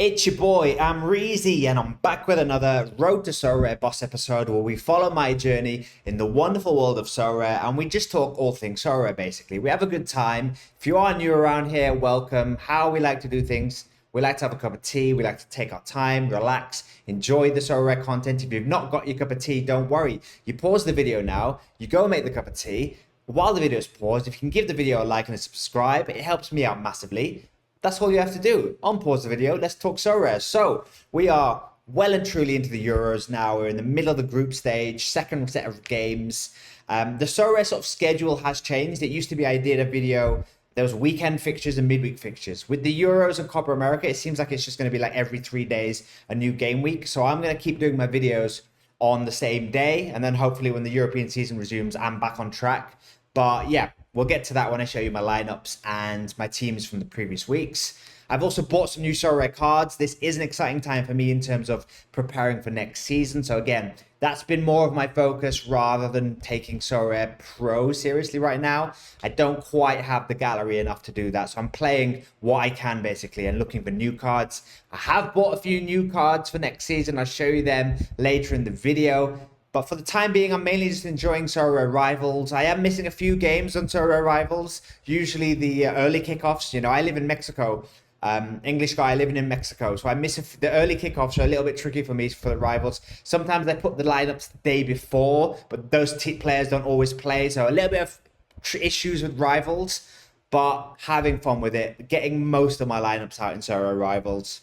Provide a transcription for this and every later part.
It's your boy, Amreezy, and I'm back with another Road to Sorare Boss episode where we follow my journey in the wonderful world of Sorare and we just talk all things Sorare basically. We have a good time. If you are new around here, welcome. How we like to do things, we like to have a cup of tea, we like to take our time, relax, enjoy the Sorare content. If you've not got your cup of tea, don't worry. You pause the video now, you go make the cup of tea. While the video is paused, if you can give the video a like and a subscribe, it helps me out massively. That's all you have to do. Unpause the video. Let's talk Sorare. So we are well and truly into the Euros now. We're in the middle of the group stage, second set of games. The Sorare sort of schedule has changed. It used to be I did a video. There was weekend fixtures and midweek fixtures. With the Euros and Copa America, it seems like it's just going to be like every 3 days, a new game week. So I'm going to keep doing my videos on the same day. And then hopefully when the European season resumes, I'm back on track. But yeah, we'll get to that when I show you my lineups and my teams from the previous weeks. I've also bought some new Sorare cards. This is an exciting time for me in terms of preparing for next season. So again, that's been more of my focus rather than taking Sorare Pro seriously right now. I don't quite have the gallery enough to do that. So I'm playing what I can basically and looking for new cards. I have bought a few new cards for next season. I'll show you them later in the video. But for the time being, I'm mainly just enjoying Sorare Rivals. I am missing a few games on Sorare Rivals, usually the early kickoffs. You know, I live in Mexico. English guy living in Mexico. So I miss the early kickoffs are a little bit tricky for me for the Rivals. Sometimes I put the lineups the day before, but those players don't always play. So a little bit of issues with Rivals, but having fun with it. Getting most of my lineups out in Sorare Rivals.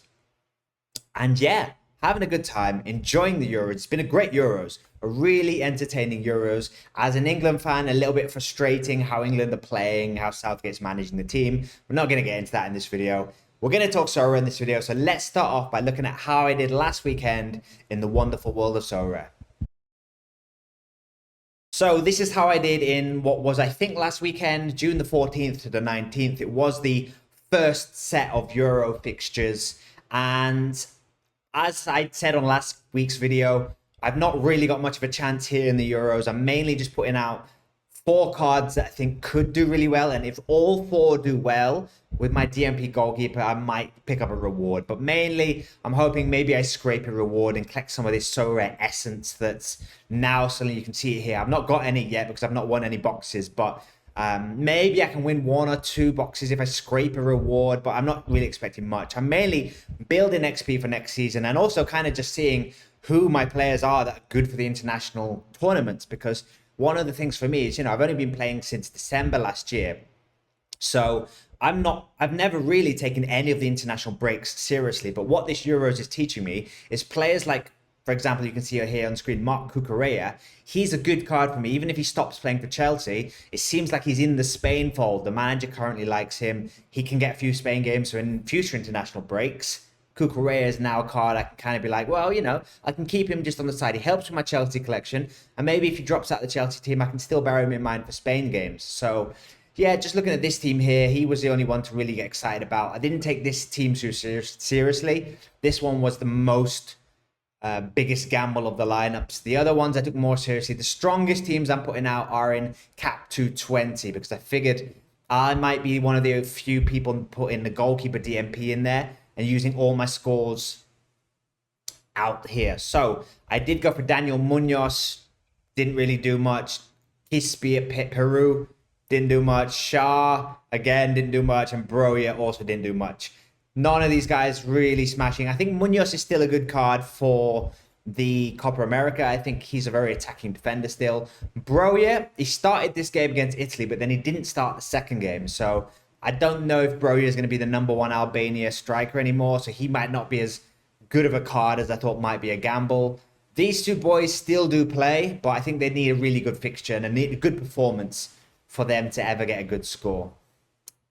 And yeah, having a good time, enjoying the Euros. It's been a great Euros, a really entertaining Euros. As an England fan, a little bit frustrating how England are playing, how Southgate's managing the team. We're not going to get into that in this video. We're going to talk Sorare in this video, so let's start off by looking at how I did last weekend in the wonderful world of Sorare. So this is how I did in what was, I think, last weekend, June the 14th to the 19th. It was the first set of Euro fixtures, and as I said on last week's video, I've not really got much of a chance here in the Euros. I'm mainly just putting out 4 cards that I think could do really well. And if all 4 do well with my DMP goalkeeper, I might pick up a reward. But mainly, I'm hoping maybe I scrape a reward and collect some of this Sorare essence that's now suddenly you can see it here. I've not got any yet because I've not won any boxes, but maybe I can win 1 or 2 boxes if I scrape a reward, but I'm not really expecting much. I'm mainly building XP for next season and also kind of just seeing who my players are that are good for the international tournaments, because one of the things for me is, you know, I've only been playing since December last year. So I've never really taken any of the international breaks seriously, but what this Euros is teaching me is players like, for example, you can see here on screen, Mark Cucurella. He's a good card for me. Even if he stops playing for Chelsea, it seems like he's in the Spain fold. The manager currently likes him. He can get a few Spain games, so in future international breaks, Cucurella is now a card I can kind of be like, well, you know, I can keep him just on the side. He helps with my Chelsea collection. And maybe if he drops out the Chelsea team, I can still bear him in mind for Spain games. So yeah, just looking at this team here, he was the only one to really get excited about. I didn't take this team so seriously. This one was the most biggest gamble of the lineups. The other ones I took more seriously. The strongest teams I'm putting out are in cap 220 because I figured I might be one of the few people putting the goalkeeper DMP in there and using all my scores out here. So I did go for Daniel Munoz, didn't really do much. Kispi at Peru, didn't do much. Shah, again, didn't do much. And Broya also didn't do much. None of these guys really smashing. I think Munoz is still a good card for the Copa America. I think he's a very attacking defender still. Broya, he started this game against Italy, but then he didn't start the second game. So I don't know if Broya is going to be the #1 Albania striker anymore. So he might not be as good of a card as I thought might be a gamble. These 2 boys still do play, but I think they need a really good fixture and they need a good performance for them to ever get a good score.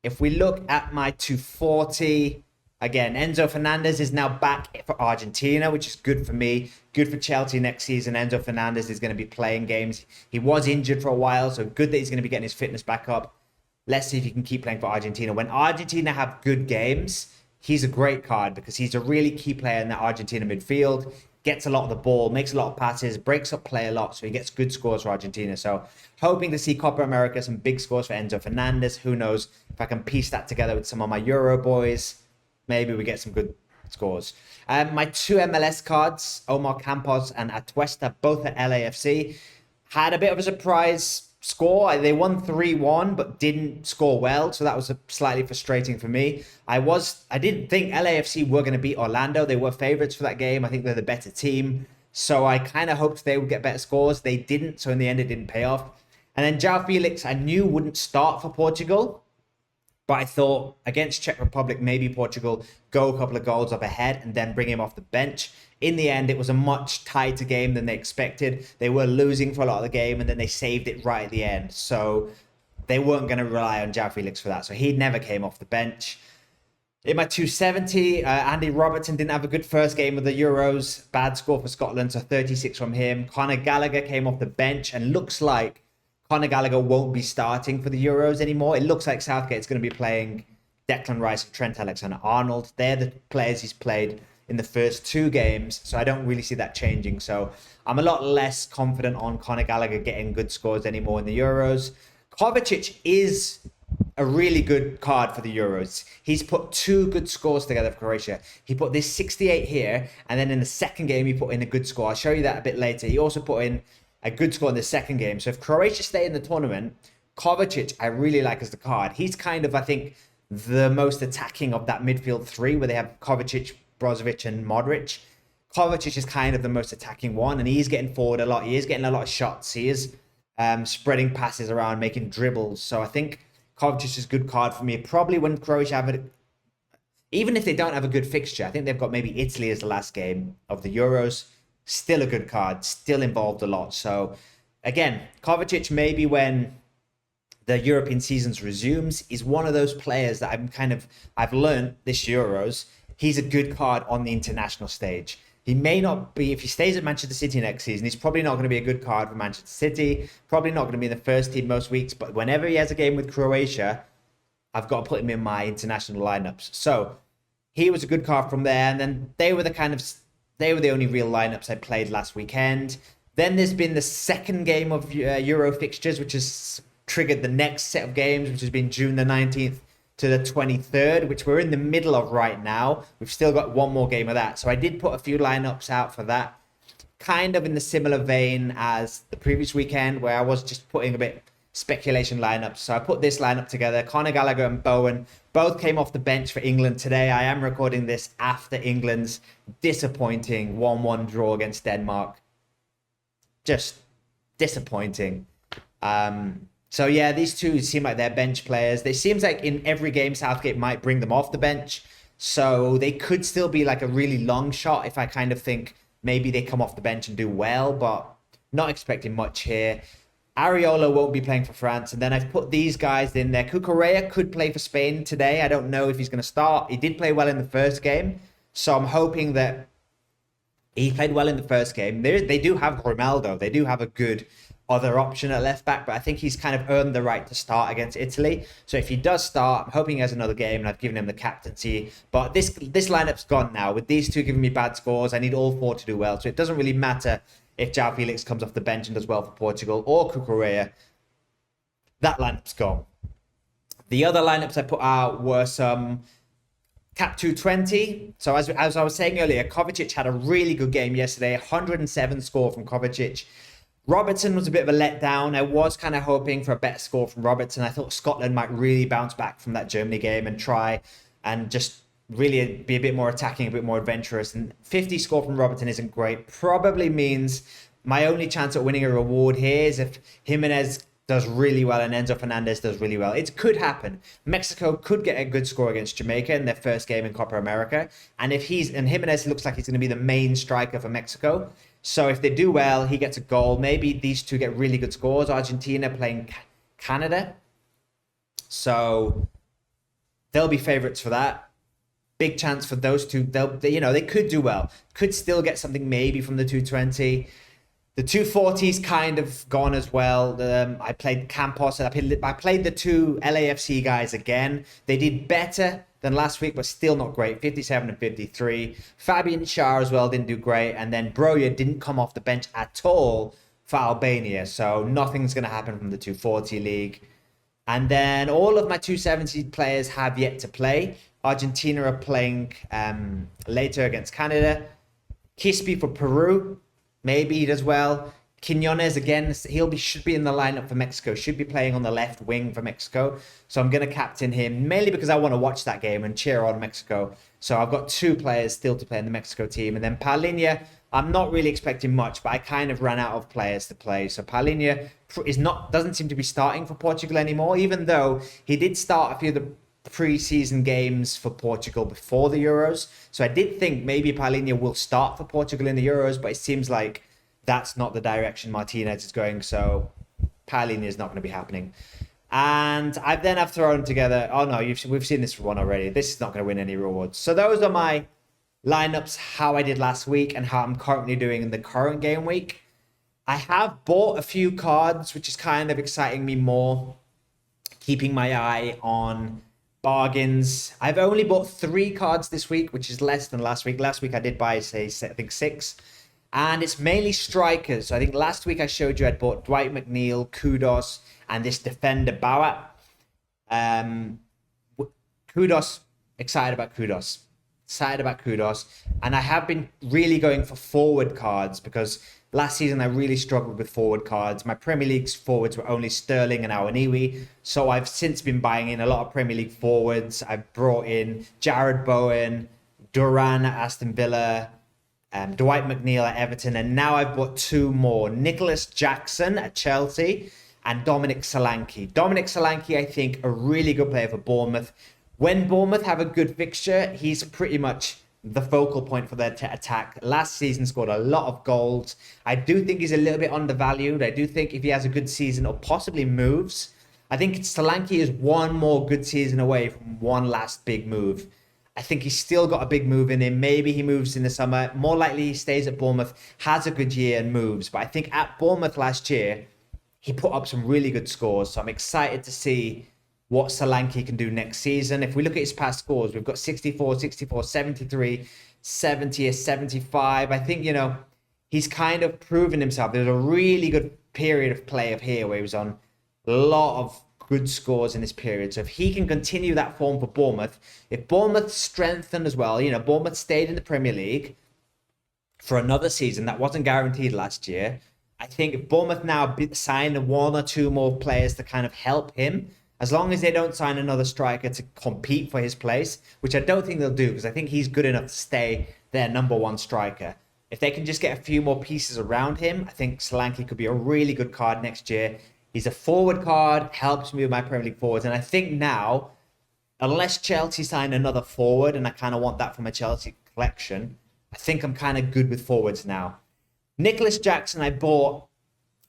If we look at my 240, again, Enzo Fernandez is now back for Argentina, which is good for me. Good for Chelsea next season. Enzo Fernandez is going to be playing games. He was injured for a while, so good that he's going to be getting his fitness back up. Let's see if he can keep playing for Argentina. When Argentina have good games, he's a great card because he's a really key player in that Argentina midfield. Gets a lot of the ball, makes a lot of passes, breaks up play a lot, so he gets good scores for Argentina. So hoping to see Copa America, some big scores for Enzo Fernandez. Who knows if I can piece that together with some of my Euro boys. Maybe we get some good scores. My two MLS cards, Omar Campos and Atuesta, both at LAFC, had a bit of a surprise score. They won 3-1, but didn't score well, so that was slightly frustrating for me. I didn't think LAFC were going to beat Orlando. They were favorites for that game. I think they're the better team, so I kind of hoped they would get better scores. They didn't, so in the end it didn't pay off. And then João Felix, I knew wouldn't start for Portugal, but I thought against Czech Republic, maybe Portugal go a couple of goals up ahead and then bring him off the bench. In the end, it was a much tighter game than they expected. They were losing for a lot of the game, and then they saved it right at the end. So they weren't going to rely on João Felix for that. So he never came off the bench. In my 270, Andy Robertson didn't have a good first game of the Euros. Bad score for Scotland, so 36 from him. Conor Gallagher came off the bench, and looks like Conor Gallagher won't be starting for the Euros anymore. It looks like Southgate's going to be playing Declan Rice and Trent Alexander-Arnold. They're the players he's played in the first two games, so I don't really see that changing. So I'm a lot less confident on Conor Gallagher getting good scores anymore in the Euros. Kovacic is a really good card for the Euros. He's put two good scores together for Croatia. He put this 68 here, and then in the second game he put in a good score. I'll show you that a bit later. He also put in a good score in the second game. So if Croatia stay in the tournament, Kovacic I really like as the card. He's kind of, I think, the most attacking of that midfield three, where they have Kovacic, Brozovic and Modric. Kovacic is kind of the most attacking one, and he's getting forward a lot. He is getting a lot of shots. He is spreading passes around, making dribbles. So I think Kovacic is a good card for me. Probably when Croatia have it, even if they don't have a good fixture, I think they've got maybe Italy as the last game of the Euros. Still a good card, still involved a lot. So again, Kovacic, maybe when the European seasons resumes, is one of those players that I've learned this Euros. He's a good card on the international stage. He may not be, if he stays at Manchester City next season, he's probably not going to be a good card for Manchester City. Probably not going to be in the first team most weeks. But whenever he has a game with Croatia, I've got to put him in my international lineups. So he was a good card from there. And then they were the only real lineups I played last weekend. Then there's been the second game of Euro fixtures, which has triggered the next set of games, which has been June the 19th to the 23rd, which we're in the middle of right now. We've still got one more game of that. So I did put a few lineups out for that, kind of in the similar vein as the previous weekend, where I was just putting a bit speculation lineups. So I put this lineup together. Conor Gallagher and Bowen both came off the bench for England today. I am recording this after England's disappointing 1-1 draw against Denmark. Just disappointing. So yeah, these two seem like they're bench players. It seems like in every game Southgate might bring them off the bench. So they could still be like a really long shot if I kind of think maybe they come off the bench and do well, but not expecting much here. Areola won't be playing for France. And then I've put these guys in there. Cucurella could play for Spain today. I don't know if he's going to start. He did play well in the first game. So I'm hoping that he played well in the first game. They do have Ronaldo. They do have a good other option at left back, but I think he's kind of earned the right to start against Italy. So if he does start, I'm hoping he has another game, and I've given him the captaincy. But this lineup's gone now. With these two giving me bad scores, I need all four to do well. So it doesn't really matter if João Felix comes off the bench and does well for Portugal, or Cucurella. That lineup's gone. The other lineups I put out were some Cap 220. So as I was saying earlier, Kovacic had a really good game yesterday. 107 score from Kovacic. Robertson was a bit of a letdown. I was kind of hoping for a better score from Robertson. I thought Scotland might really bounce back from that Germany game and try and just really be a bit more attacking, a bit more adventurous. And 50 score from Robertson isn't great. Probably means my only chance at winning a reward here is if Jimenez does really well and Enzo Fernandez does really well. It could happen. Mexico could get a good score against Jamaica in their first game in Copa America. And Jimenez looks like he's going to be the main striker for Mexico. So if they do well, he gets a goal. Maybe these two get really good scores. Argentina playing Canada. So they'll be favorites for that. Big chance for those two. They could do well. Could still get something maybe from the 220. The 240's kind of gone as well. I played Campos. And I played the two LAFC guys again. They did better than last week, but still not great. 57 and 53. Fabian Schär as well didn't do great. And then Broja didn't come off the bench at all for Albania. So nothing's going to happen from the 240 league. And then all of my 270 players have yet to play. Argentina are playing later against Canada. Kispi for Peru, maybe he does well. Quinones again, should be in the lineup for Mexico. Should be playing on the left wing for Mexico. So I'm going to captain him mainly because I want to watch that game and cheer on Mexico. So I've got 2 players still to play in the Mexico team, and then Paulinho. I'm not really expecting much, but I kind of ran out of players to play. So Paulinho doesn't seem to be starting for Portugal anymore, even though he did start a few of the pre-season games for Portugal before the Euros. So I did think maybe Paulinho will start for Portugal in the Euros, but it seems like that's not the direction Martinez is going. So Paulinho is not going to be happening. And I've thrown together. Oh no, we've seen this one already. This is not going to win any rewards. So those are my lineups, how I did last week and how I'm currently doing in the current game week. I have bought a few cards, which is kind of exciting me more, keeping my eye on bargains. I've only bought 3 cards this week, which is less than last week. Last week I did buy, I think 6. And it's mainly strikers. So I think last week I showed you I'd bought Dwight McNeil, Kudos, and this defender Bauer. Kudos, excited about Kudos. And I have been really going for forward cards because last season I really struggled with forward cards. My Premier League's forwards were only Sterling and Awoniyi. So I've since been buying in a lot of Premier League forwards. I've brought in Jared Bowen, Duran at Aston Villa, Dwight McNeil at Everton, and now I've bought 2 more. Nicholas Jackson at Chelsea and Dominic Solanke. Dominic Solanke, I think, a really good player for Bournemouth. When Bournemouth have a good fixture, he's pretty much the focal point for their attack. Last season scored a lot of goals. I do think he's a little bit undervalued. I do think if he has a good season or possibly moves, I think Solanke is one more good season away from one last big move. I think he's still got a big move in him. Maybe he moves in the summer. More likely he stays at Bournemouth, has a good year and moves. But I think at Bournemouth last year, he put up some really good scores. So I'm excited to see what Solanke can do next season. If we look at his past scores, we've got 64, 64, 73, 70, 75. I think, he's kind of proven himself. There's a really good period of play of here where he was on a lot of good scores in this period. So if he can continue that form for Bournemouth, if Bournemouth strengthened as well, Bournemouth stayed in the Premier League for another season that wasn't guaranteed last year. I think if Bournemouth now sign 1 or 2 more players to kind of help him, as long as they don't sign another striker to compete for his place, which I don't think they'll do because I think he's good enough to stay their number 1 striker. If they can just get a few more pieces around him, I think Solanke could be a really good card next year. He's a forward card, helps me with my Premier League forwards. And I think now, unless Chelsea sign another forward, and I kind of want that from a Chelsea collection, I think I'm kind of good with forwards now. Nicholas Jackson I bought.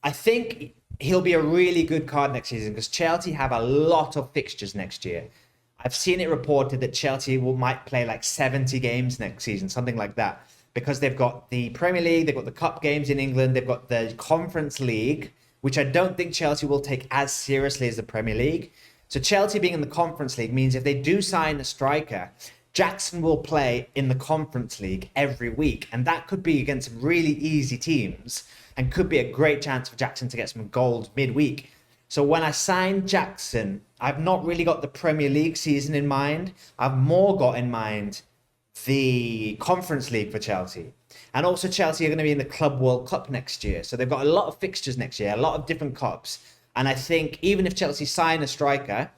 I think he'll be a really good card next season because Chelsea have a lot of fixtures next year. I've seen it reported that Chelsea might play like 70 games next season, something like that, because they've got the Premier League, they've got the Cup games in England, they've got the Conference League, which I don't think Chelsea will take as seriously as the Premier League. So Chelsea being in the Conference League means if they do sign a striker, Jackson will play in the Conference League every week. And that could be against some really easy teams and could be a great chance for Jackson to get some goals midweek. So when I signed Jackson, I've not really got the Premier League season in mind. I've more got in mind the Conference League for Chelsea. And also Chelsea are going to be in the Club World Cup next year. So they've got a lot of fixtures next year, a lot of different cups. And I think even if Chelsea sign a striker,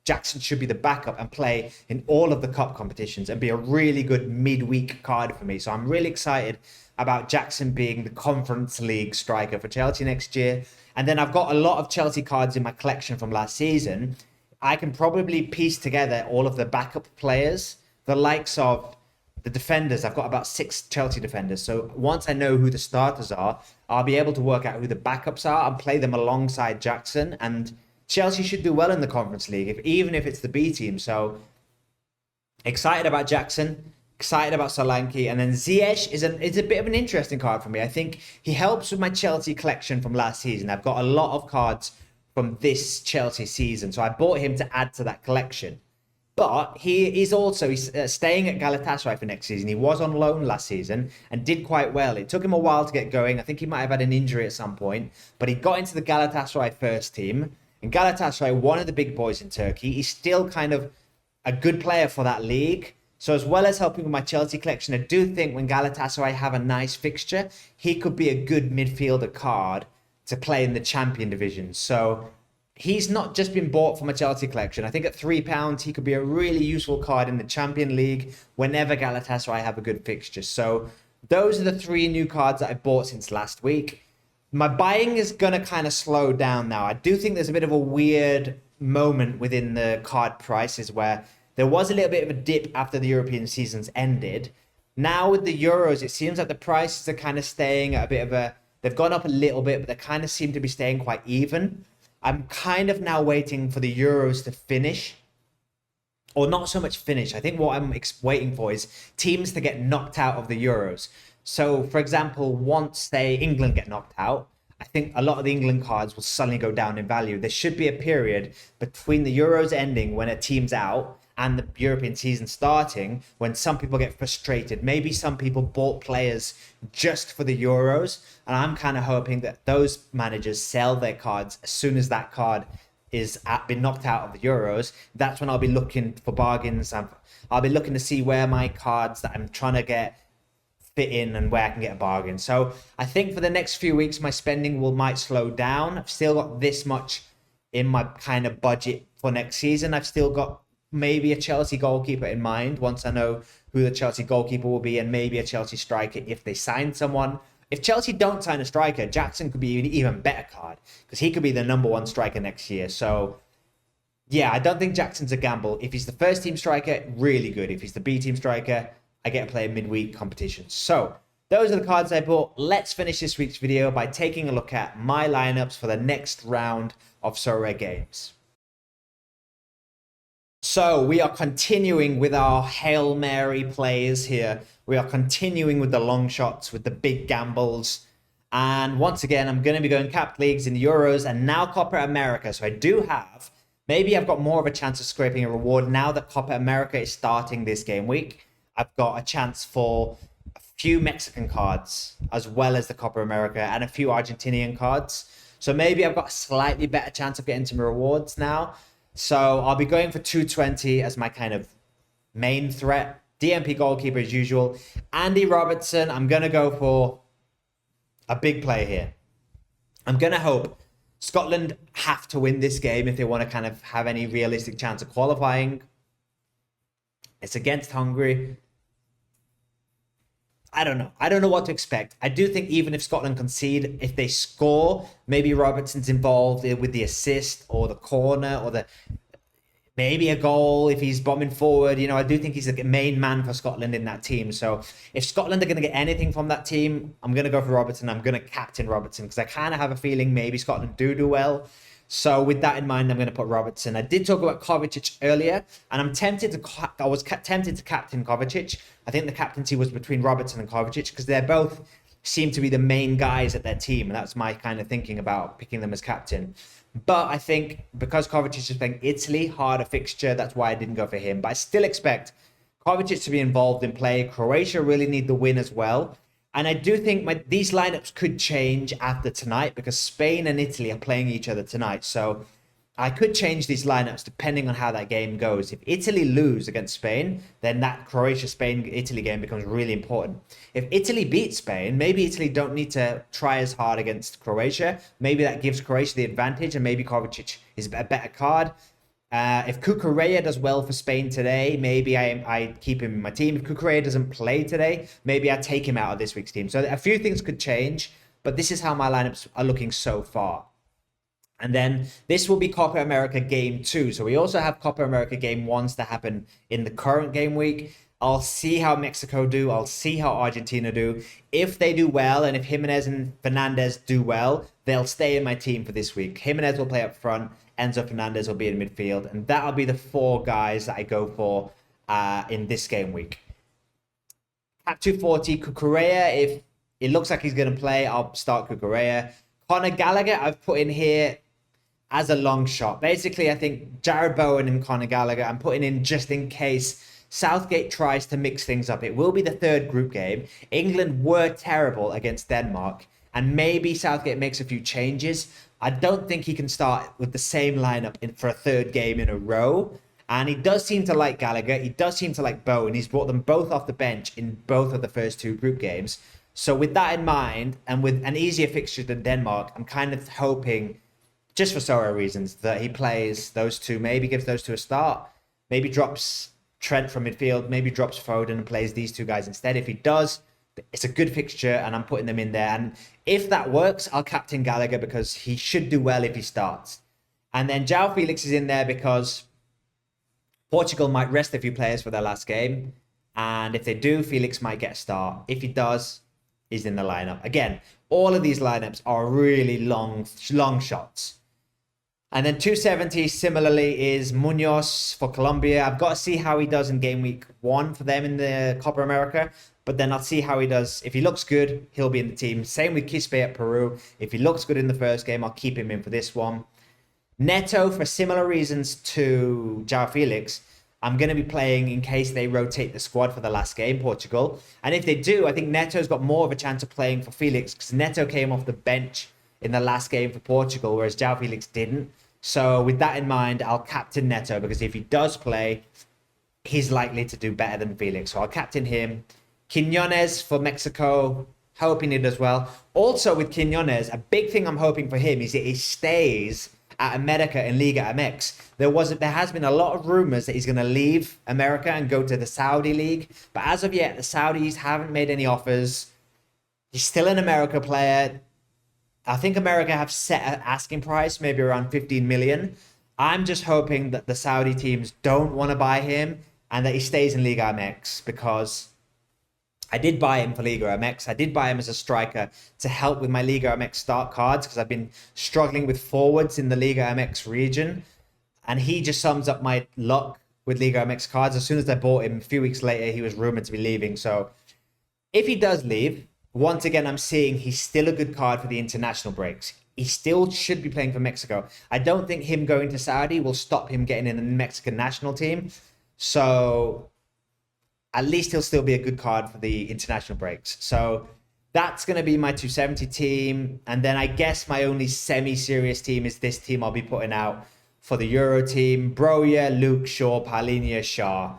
Jackson should be the backup and play in all of the cup competitions and be a really good midweek card for me. So I'm really excited about Jackson being the Conference League striker for Chelsea next year. And then I've got a lot of Chelsea cards in my collection from last season. I can probably piece together all of the backup players, the likes of the defenders. I've got about 6 Chelsea defenders. So once I know who the starters are, I'll be able to work out who the backups are and play them alongside Jackson. And Chelsea should do well in the Conference League, even if it's the B team. So excited about Jackson, excited about Solanke. And then Ziyech is a bit of an interesting card for me. I think he helps with my Chelsea collection from last season. I've got a lot of cards from this Chelsea season. So I bought him to add to that collection. But he's staying at Galatasaray for next season. He was on loan last season and did quite well. It took him a while to get going. I think he might have had an injury at some point, but he got into the Galatasaray first team. And Galatasaray, one of the big boys in Turkey, he's still kind of a good player for that league. So as well as helping with my Chelsea collection, I do think when Galatasaray have a nice fixture, he could be a good midfielder card to play in the champion division. So he's not just been bought for my Chelsea collection. I think at £3, he could be a really useful card in the Champion League whenever Galatasaray have a good fixture. So those are the 3 new cards that I bought since last week. My buying is going to kind of slow down now. I do think there's a bit of a weird moment within the card prices where there was a little bit of a dip after the European seasons ended. Now with the Euros, it seems like the prices are kind of staying at a bit of a... They've gone up a little bit, but they kind of seem to be staying quite even. I'm kind of now waiting for the Euros to finish. Or not so much finish. I think what I'm waiting for is teams to get knocked out of the Euros. So, for example, once, say, England get knocked out, I think a lot of the England cards will suddenly go down in value. There should be a period between the Euros ending when a team's out and the European season starting when some people get frustrated. Maybe some people bought players just for the Euros. And I'm kind of hoping that those managers sell their cards as soon as that card is been knocked out of the Euros. That's when I'll be looking for bargains. I'll be looking to see where my cards that I'm trying to get fit in and where I can get a bargain. So I think for the next few weeks, my spending might slow down. I've still got this much in my kind of budget for next season. I've still got maybe a Chelsea goalkeeper in mind once I know who the Chelsea goalkeeper will be, and maybe a Chelsea striker if they sign someone. If Chelsea don't sign a striker, Jackson could be an even better card because he could be the #1 striker next year. So yeah, I don't think Jackson's a gamble. If he's the first team striker, really good. If he's the B team striker, I get to play a midweek competition. So those are the cards I bought. Let's finish this week's video by taking a look at my lineups for the next round of Sorare games. So we are continuing with our Hail Mary plays here. We are continuing with the long shots, with the big gambles. And once again, I'm going to be going capped leagues in the Euros and now Copa America. So I do have, maybe I've got more of a chance of scraping a reward now that Copa America is starting this game week. I've got a chance for a few Mexican cards as well as the Copa America and a few Argentinian cards. So maybe I've got a slightly better chance of getting some rewards now. So I'll be going for 220 as my kind of main threat. DMP goalkeeper as usual. Andy Robertson, I'm going to go for a big play here. I'm going to hope Scotland have to win this game if they want to kind of have any realistic chance of qualifying. It's against Hungary. I don't know. I don't know what to expect. I do think even if Scotland concede, if they score, maybe Robertson's involved with the assist or the corner or maybe a goal if he's bombing forward. You know, I do think he's the main man for Scotland in that team. So if Scotland are going to get anything from that team, I'm going to go for Robertson. I'm going to captain Robertson because I kind of have a feeling maybe Scotland do well. So with that in mind, I'm going to put Robertson. I did talk about Kovacic earlier, and I was tempted to captain Kovacic. I think the captaincy was between Robertson and Kovacic because they both seem to be the main guys at their team, and that's my kind of thinking about picking them as captain. But I think because Kovacic is playing Italy, harder fixture, that's why I didn't go for him. But I still expect Kovacic to be involved in play. Croatia really need the win as well. And I do think these lineups could change after tonight because Spain and Italy are playing each other tonight. So I could change these lineups depending on how that game goes. If Italy lose against Spain, then that Croatia-Spain-Italy game becomes really important. If Italy beats Spain, maybe Italy don't need to try as hard against Croatia. Maybe that gives Croatia the advantage and maybe Kovacic is a better card. If Cucurella does well for Spain today, maybe I keep him in my team. If Cucurella doesn't play today, maybe I take him out of this week's team. So a few things could change, but this is how my lineups are looking so far. And then this will be Copa America Game 2. So we also have Copa America Game 1s to happen in the current game week. I'll see how Mexico do. I'll see how Argentina do. If they do well, and if Jimenez and Fernandez do well, they'll stay in my team for this week. Jimenez will play up front. Enzo Fernandez will be in midfield. And that'll be the 4 guys that I go for in this game week. At 240, Cucurella, if it looks like he's going to play, I'll start Cucurella. Conor Gallagher, I've put in here as a long shot. Basically, I think Jared Bowen and Conor Gallagher, I'm putting in just in case Southgate tries to mix things up. It will be the 3rd group game. England were terrible against Denmark, and maybe Southgate makes a few changes. I don't think he can start with the same lineup for a 3rd game in a row. And he does seem to like Gallagher. He does seem to like Bowen. He's brought them both off the bench in both of the first two group games. So with that in mind, and with an easier fixture than Denmark, I'm kind of hoping, just for Sorare reasons, that he plays those two, maybe gives those two a start, maybe drops Trent from midfield, maybe drops Foden and plays these two guys instead. If he does, it's a good fixture and I'm putting them in there. And if that works, I'll captain Gallagher because he should do well if he starts. And then João Felix is in there because Portugal might rest a few players for their last game. And if they do, Felix might get a start. If he does, he's in the lineup. Again, all of these lineups are really long shots. And then 270 similarly is Munoz for Colombia. I've got to see how he does in game week 1 for them in the Copa America. But then I'll see how he does. If he looks good, he'll be in the team. Same with Quispe at Peru. If he looks good in the first game, I'll keep him in for this one. Neto, for similar reasons to João Felix, I'm going to be playing in case they rotate the squad for the last game, Portugal. And if they do, I think Neto's got more of a chance of playing for Felix because Neto came off the bench in the last game for Portugal, whereas João Felix didn't. So with that in mind, I'll captain Neto because if he does play, he's likely to do better than Felix. So I'll captain him. Quinones for Mexico, hoping he does well. Also with Quinones, a big thing I'm hoping for him is that he stays at America in Liga MX. There has been a lot of rumors that he's going to leave America and go to the Saudi league, but as of yet, the Saudis haven't made any offers. He's still an America player. I think America have set an asking price, maybe around 15 million. I'm just hoping that the Saudi teams don't want to buy him and that he stays in Liga MX because I did buy him for Liga MX. I did buy him as a striker to help with my Liga MX start cards because I've been struggling with forwards in the Liga MX region. And he just sums up my luck with Liga MX cards. As soon as I bought him, a few weeks later, he was rumored to be leaving. So if he does leave, once again, I'm seeing he's still a good card for the international breaks. He still should be playing for Mexico. I don't think him going to Saudi will stop him getting in the Mexican national team. So at least he'll still be a good card for the international breaks. So that's going to be my 270 team. And then I guess my only semi-serious team is this team I'll be putting out for the Euro team. Broja, Luke, Shaw, Paulinho, Shaw.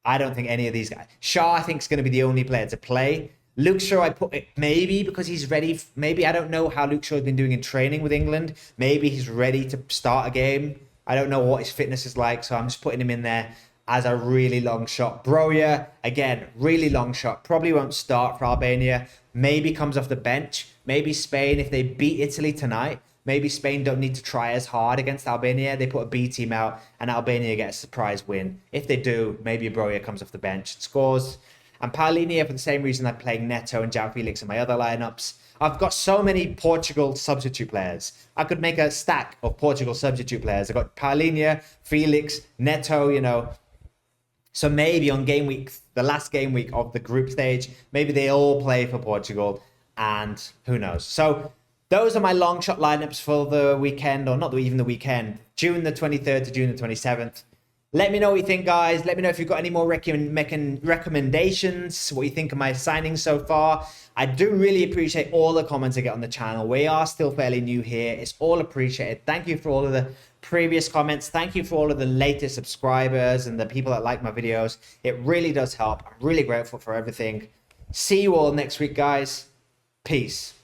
I don't think any of these guys. Shaw, I think, is going to be the only player to play. Luke Shaw, I put it maybe because he's ready. Maybe I don't know how Luke Shaw has been doing in training with England. Maybe he's ready to start a game. I don't know what his fitness is like. So I'm just putting him in there as a really long shot. Broja, again, really long shot. Probably won't start for Albania. Maybe comes off the bench. Maybe Spain, if they beat Italy tonight, maybe Spain don't need to try as hard against Albania. They put a B team out and Albania gets a surprise win. If they do, maybe Broja comes off the bench and scores. And Paulinho, for the same reason I'm playing Neto and João Felix in my other lineups. I've got so many Portugal substitute players. I could make a stack of Portugal substitute players. I've got Paulinho, Felix, Neto, you know. So maybe on game week, the last game week of the group stage, maybe they all play for Portugal and who knows. So those are my long shot lineups for the weekend, or not even the weekend, June the 23rd to June the 27th. Let me know what you think, guys. Let me know if you've got any more recommendations, what you think of my signings so far. I do really appreciate all the comments I get on the channel. We are still fairly new here. It's all appreciated. Thank you for all of the previous comments. Thank you for all of the latest subscribers and the people that like my videos. It really does help. I'm really grateful for everything. See you all next week, guys. Peace.